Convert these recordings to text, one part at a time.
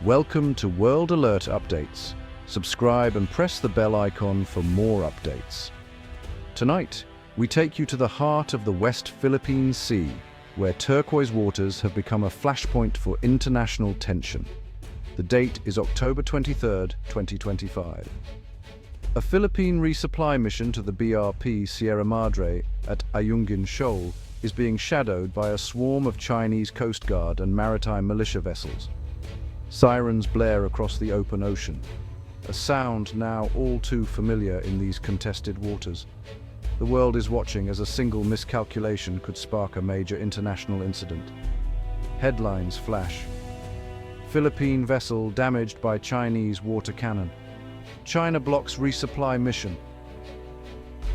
Welcome to World Alert Updates. Subscribe and press the bell icon for more updates. Tonight, we take you to the heart of the West Philippine Sea, where turquoise waters have become a flashpoint for international tension. The date is October 23, 2025. A Philippine resupply mission to the BRP Sierra Madre at Ayungin Shoal is being shadowed by a swarm of Chinese Coast Guard and maritime militia vessels. Sirens blare across the open ocean, a sound now all too familiar in these contested waters. The world is watching as a single miscalculation could spark a major international incident. Headlines flash. Philippine vessel damaged by Chinese water cannon. China blocks resupply mission.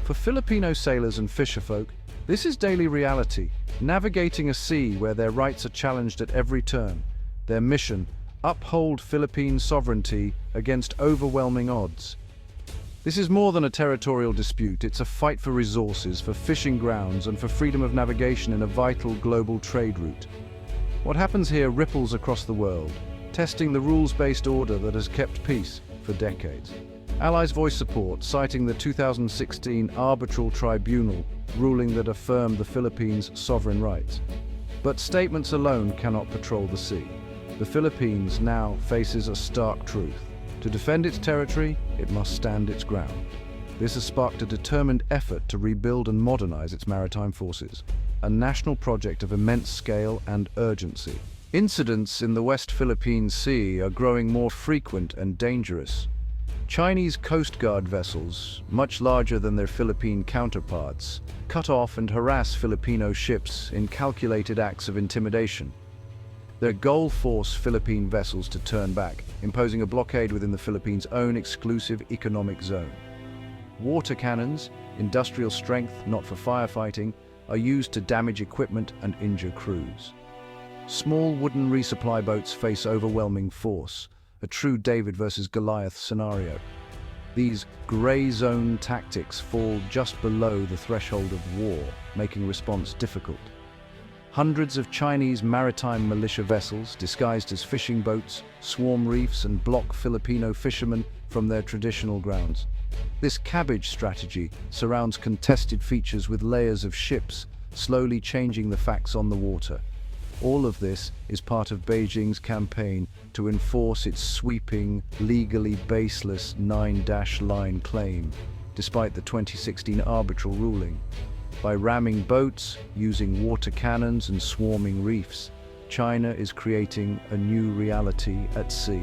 For Filipino sailors and fisherfolk, this is daily reality, navigating a sea where their rights are challenged at every turn. Their mission: uphold Philippine sovereignty against overwhelming odds. This is more than a territorial dispute, it's a fight for resources, for fishing grounds, and for freedom of navigation in a vital global trade route. What happens here ripples across the world, testing the rules-based order that has kept peace for decades. Allies voice support, citing the 2016 arbitral tribunal ruling that affirmed the Philippines' sovereign rights. But statements alone cannot patrol the sea. The Philippines now faces a stark truth. To defend its territory, it must stand its ground. This has sparked a determined effort to rebuild and modernize its maritime forces, a national project of immense scale and urgency. Incidents in the West Philippine Sea are growing more frequent and dangerous. Chinese Coast Guard vessels, much larger than their Philippine counterparts, cut off and harass Filipino ships in calculated acts of intimidation. Their goal forced Philippine vessels to turn back, imposing a blockade within the Philippines' own exclusive economic zone. Water cannons, industrial strength not for firefighting, are used to damage equipment and injure crews. Small wooden resupply boats face overwhelming force, a true David versus Goliath scenario. These grey zone tactics fall just below the threshold of war, making response difficult. Hundreds of Chinese maritime militia vessels, disguised as fishing boats, swarm reefs and block Filipino fishermen from their traditional grounds. This cabbage strategy surrounds contested features with layers of ships, slowly changing the facts on the water. All of this is part of Beijing's campaign to enforce its sweeping, legally baseless 9-line claim, despite the 2016 arbitral ruling. By ramming boats, using water cannons and swarming reefs, China is creating a new reality at sea.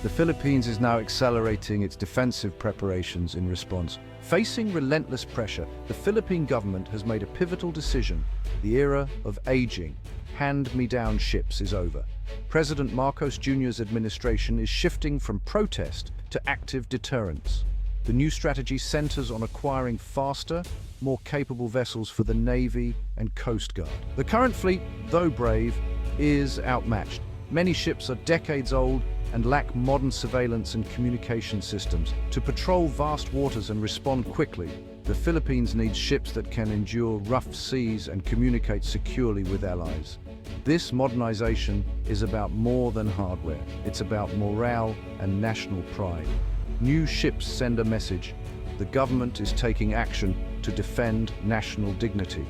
The Philippines is now accelerating its defensive preparations in response. Facing relentless pressure, the Philippine government has made a pivotal decision. The era of aging, hand-me-down ships is over. President Marcos Jr.'s administration is shifting from protest to active deterrence. The new strategy centers on acquiring faster, more capable vessels for the Navy and Coast Guard. The current fleet, though brave, is outmatched. Many ships are decades old and lack modern surveillance and communication systems. To patrol vast waters and respond quickly, the Philippines needs ships that can endure rough seas and communicate securely with allies. This modernization is about more than hardware. It's about morale and national pride. New ships send a message. The government is taking action to defend national dignity.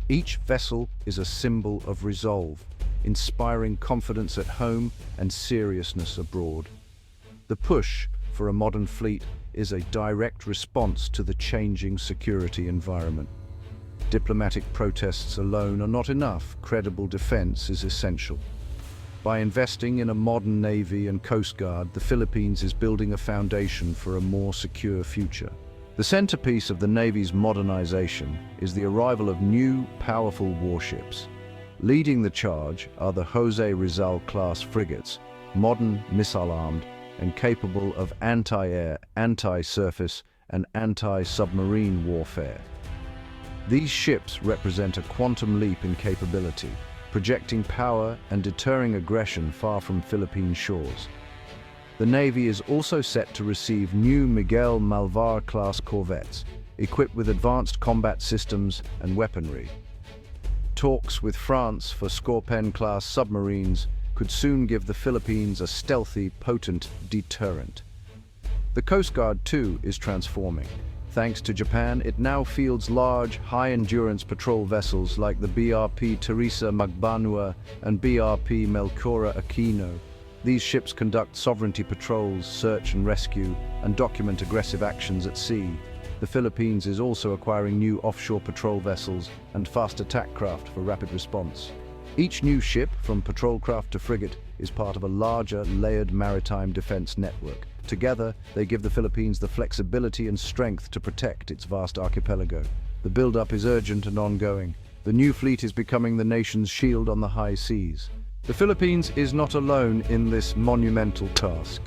Each vessel is a symbol of resolve, inspiring confidence at home and seriousness abroad. The push for a modern fleet is a direct response to the changing security environment. Diplomatic protests alone are not enough. Credible defense is essential. By investing in a modern Navy and Coast Guard, the Philippines is building a foundation for a more secure future. The centerpiece of the Navy's modernization is the arrival of new, powerful warships. Leading the charge are the Jose Rizal-class frigates, modern, missile-armed, and capable of anti-air, anti-surface, and anti-submarine warfare. These ships represent a quantum leap in capability, projecting power and deterring aggression far from Philippine shores. The Navy is also set to receive new Miguel Malvar-class corvettes, equipped with advanced combat systems and weaponry. Talks with France for Scorpène-class submarines could soon give the Philippines a stealthy, potent deterrent. The Coast Guard, too, is transforming. Thanks to Japan, it now fields large, high-endurance patrol vessels like the BRP Teresa Magbanua and BRP Melchora Aquino. These ships conduct sovereignty patrols, search and rescue, and document aggressive actions at sea. The Philippines is also acquiring new offshore patrol vessels and fast attack craft for rapid response. Each new ship, from patrol craft to frigate, is part of a larger, layered maritime defense network. Together, they give the Philippines the flexibility and strength to protect its vast archipelago. The build-up is urgent and ongoing. The new fleet is becoming the nation's shield on the high seas. The Philippines is not alone in this monumental task.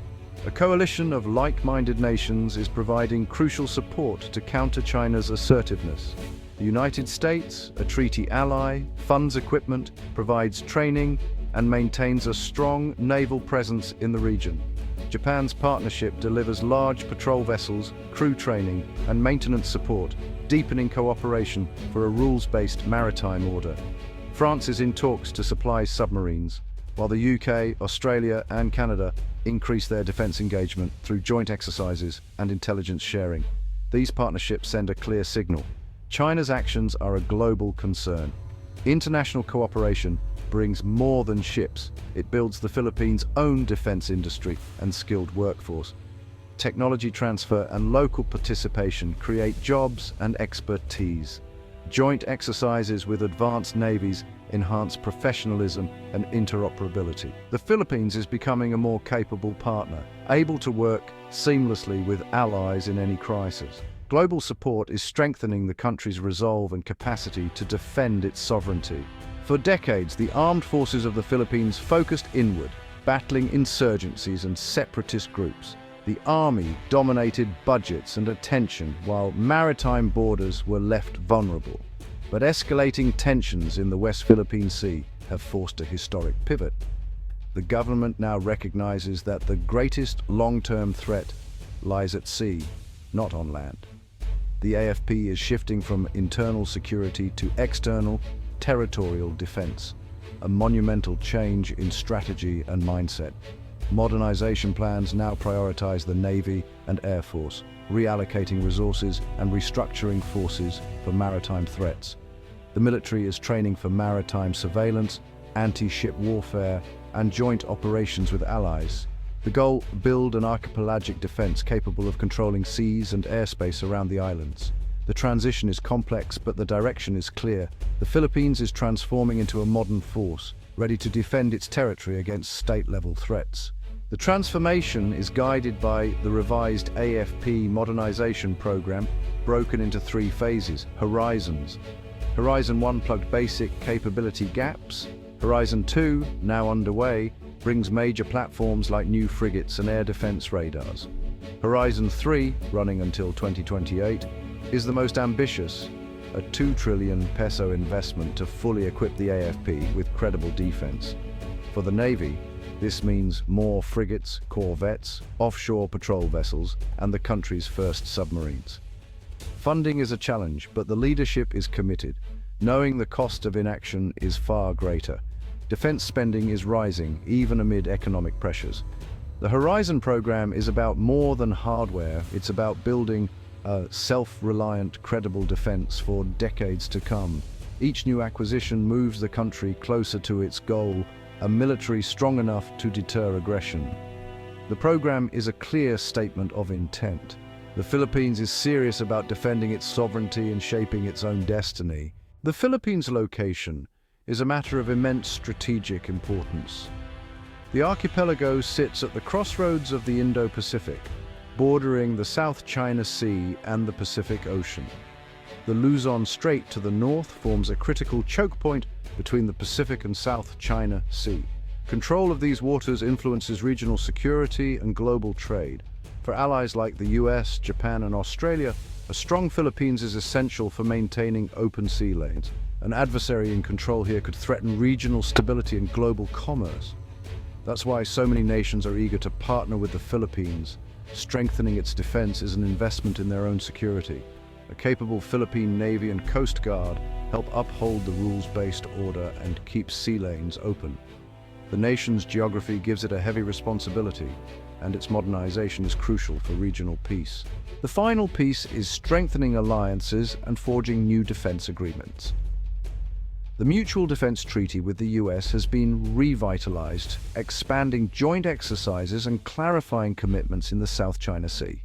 A coalition of like-minded nations is providing crucial support to counter China's assertiveness. The United States, a treaty ally, funds equipment, provides training, and maintains a strong naval presence in the region. Japan's partnership delivers large patrol vessels, crew training, and maintenance support, deepening cooperation for a rules-based maritime order. France is in talks to supply submarines, while the UK, Australia, and Canada increase their defense engagement through joint exercises and intelligence sharing. These partnerships send a clear signal. China's actions are a global concern. International cooperation brings more than ships. It builds the Philippines' own defense industry and skilled workforce. Technology transfer and local participation create jobs and expertise. Joint exercises with advanced navies enhance professionalism and interoperability. The Philippines is becoming a more capable partner, able to work seamlessly with allies in any crisis. Global support is strengthening the country's resolve and capacity to defend its sovereignty. For decades, the armed forces of the Philippines focused inward, battling insurgencies and separatist groups. The army dominated budgets and attention, while maritime borders were left vulnerable. But escalating tensions in the West Philippine Sea have forced a historic pivot. The government now recognizes that the greatest long-term threat lies at sea, not on land. The AFP is shifting from internal security to external, territorial defense, a monumental change in strategy and mindset. Modernization plans now prioritize the Navy and Air Force, reallocating resources and restructuring forces for maritime threats. The military is training for maritime surveillance, anti-ship warfare, and joint operations with allies. The goal: build an archipelagic defense capable of controlling seas and airspace around the islands. The transition is complex, but the direction is clear. The Philippines is transforming into a modern force, ready to defend its territory against state-level threats. The transformation is guided by the revised AFP modernization program, broken into 3 phases: Horizons. Horizon 1 plugged basic capability gaps. Horizon 2, now underway, brings major platforms like new frigates and air defense radars. Horizon 3, running until 2028, is the most ambitious, a 2 trillion peso investment to fully equip the AFP with credible defense. For the Navy, this means more frigates, corvettes, offshore patrol vessels, and the country's first submarines. Funding is a challenge, but the leadership is committed, knowing the cost of inaction is far greater. Defense spending is rising, even amid economic pressures. The Horizon program is about more than hardware. It's about building a self-reliant, credible defense for decades to come. Each new acquisition moves the country closer to its goal, a military strong enough to deter aggression. The program is a clear statement of intent. The Philippines is serious about defending its sovereignty and shaping its own destiny. The Philippines' location is a matter of immense strategic importance. The archipelago sits at the crossroads of the Indo-Pacific, bordering the South China Sea and the Pacific Ocean. The Luzon Strait to the north forms a critical choke point between the Pacific and South China Sea. Control of these waters influences regional security and global trade. For allies like the US, Japan, and Australia, a strong Philippines is essential for maintaining open sea lanes. An adversary in control here could threaten regional stability and global commerce. That's why so many nations are eager to partner with the Philippines. Strengthening its defense is an investment in their own security. A capable Philippine Navy and Coast Guard help uphold the rules-based order and keep sea lanes open. The nation's geography gives it a heavy responsibility, and its modernization is crucial for regional peace. The final piece is strengthening alliances and forging new defense agreements. The Mutual Defense Treaty with the US has been revitalized, expanding joint exercises and clarifying commitments in the South China Sea.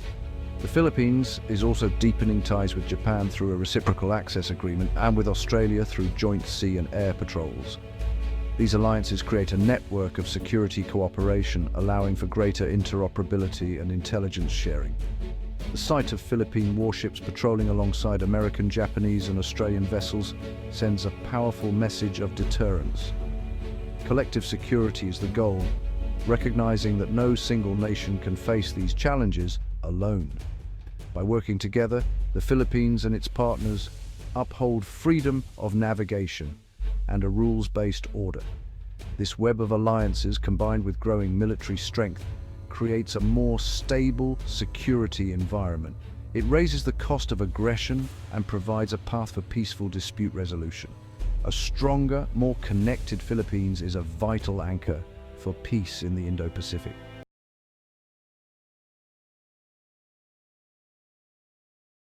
The Philippines is also deepening ties with Japan through a reciprocal access agreement and with Australia through joint sea and air patrols. These alliances create a network of security cooperation, allowing for greater interoperability and intelligence sharing. The sight of Philippine warships patrolling alongside American, Japanese, and Australian vessels sends a powerful message of deterrence. Collective security is the goal, recognizing that no single nation can face these challenges alone. By working together, the Philippines and its partners uphold freedom of navigation and a rules-based order. This web of alliances, combined with growing military strength, creates a more stable security environment. It raises the cost of aggression and provides a path for peaceful dispute resolution. A stronger, more connected Philippines is a vital anchor for peace in the Indo-Pacific.